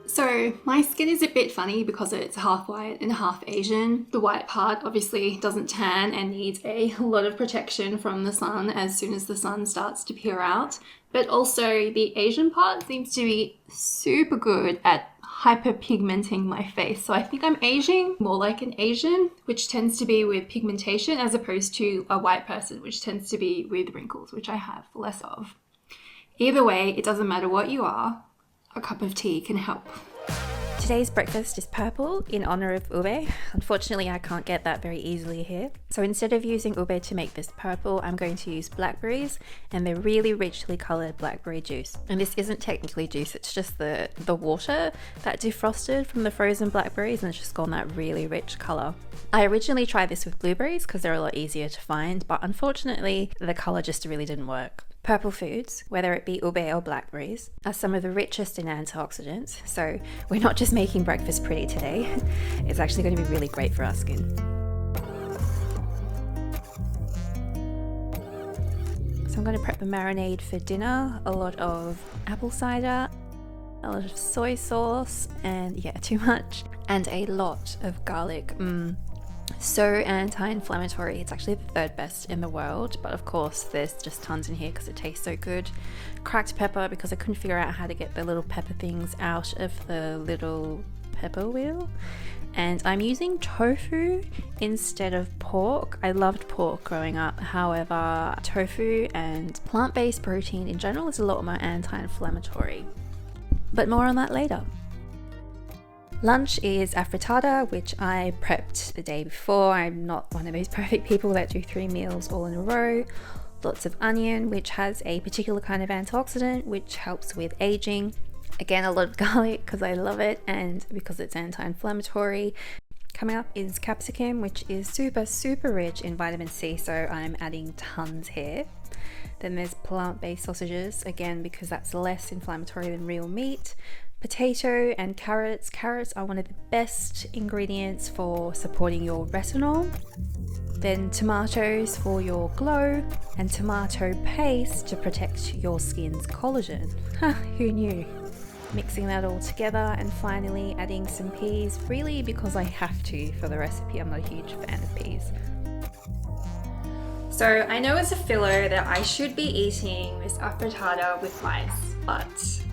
So my skin is a bit funny because it's half white and half Asian. The white part obviously doesn't tan and needs a lot of protection from the sun as soon as the sun starts to peer out. But also the Asian part seems to be super good at hyperpigmenting my face. So I think I'm aging more like an Asian, which tends to be with pigmentation, as opposed to a white person, which tends to be with wrinkles, which I have less of. Either way, it doesn't matter what you are, a cup of tea can help. Today's breakfast is purple in honor of ube. Unfortunately, I can't get that very easily here. So instead of using ube to make this purple, I'm going to use blackberries and the really richly colored blackberry juice. And this isn't technically juice, it's just the water that defrosted from the frozen blackberries, and it's just gone that really rich color. I originally tried this with blueberries because they're a lot easier to find, but unfortunately the color just really didn't work. Purple foods, whether it be ube or blackberries, are some of the richest in antioxidants, so we're not just making breakfast pretty today, it's actually going to be really great for our skin. So I'm going to prep a marinade for dinner, a lot of apple cider, a lot of soy sauce, and yeah, too much, and a lot of garlic. So anti-inflammatory. It's actually the third best in the world, but of course there's just tons in here because it tastes so good. Cracked pepper, because I couldn't figure out how to get the little pepper things out of the little pepper wheel. And I'm using tofu instead of pork. I loved pork growing up, however tofu and plant-based protein in general is a lot more anti-inflammatory, but more on that later. Lunch is affrittata, which I prepped the day before. I'm not one of those perfect people that do 3 meals all in a row. Lots of onion, which has a particular kind of antioxidant which helps with aging. Again, a lot of garlic because I love it and because it's anti-inflammatory. Coming up is capsicum, which is super rich in vitamin C, so I'm adding tons here. Then there's plant-based sausages, again because that's less inflammatory than real meat. Potato and carrots. Carrots are one of the best ingredients for supporting your retinol. Then tomatoes for your glow, and tomato paste to protect your skin's collagen. Who knew? Mixing that all together, and finally adding some peas, really because I have to for the recipe. I'm not a huge fan of peas. So I know as a filler that I should be eating this affrittata with rice, but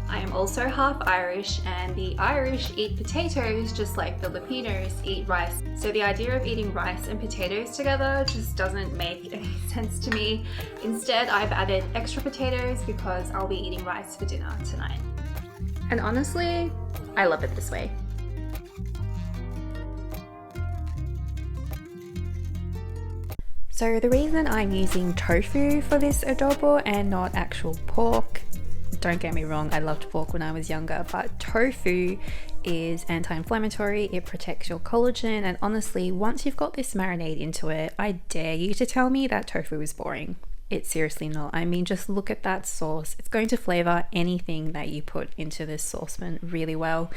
I am also half Irish, and the Irish eat potatoes just like Filipinos eat rice. So the idea of eating rice and potatoes together just doesn't make any sense to me. Instead, I've added extra potatoes because I'll be eating rice for dinner tonight. And honestly, I love it this way. So the reason I'm using tofu for this adobo and not actual pork, don't get me wrong, I loved pork when I was younger, but tofu is anti-inflammatory, it protects your collagen, and honestly, once you've got this marinade into it, I dare you to tell me that tofu is boring. It's seriously not. I mean, just look at that sauce. It's going to flavor anything that you put into this saucepan really well.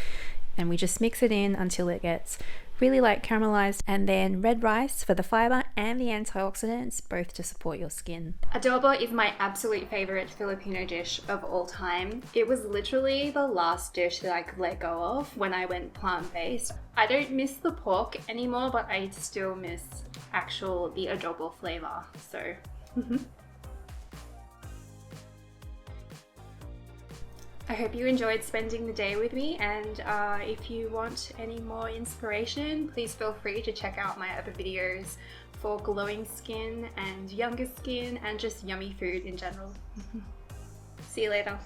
And we just mix it in until it gets really like caramelized, and then red rice for the fiber and the antioxidants, both to support your skin. Adobo is my absolute favorite Filipino dish of all time. It was literally the last dish that I could let go of when I went plant-based. I don't miss the pork anymore, but I still miss the adobo flavor, so. I hope you enjoyed spending the day with me, and if you want any more inspiration, please feel free to check out my other videos for glowing skin and younger skin and just yummy food in general. See you later.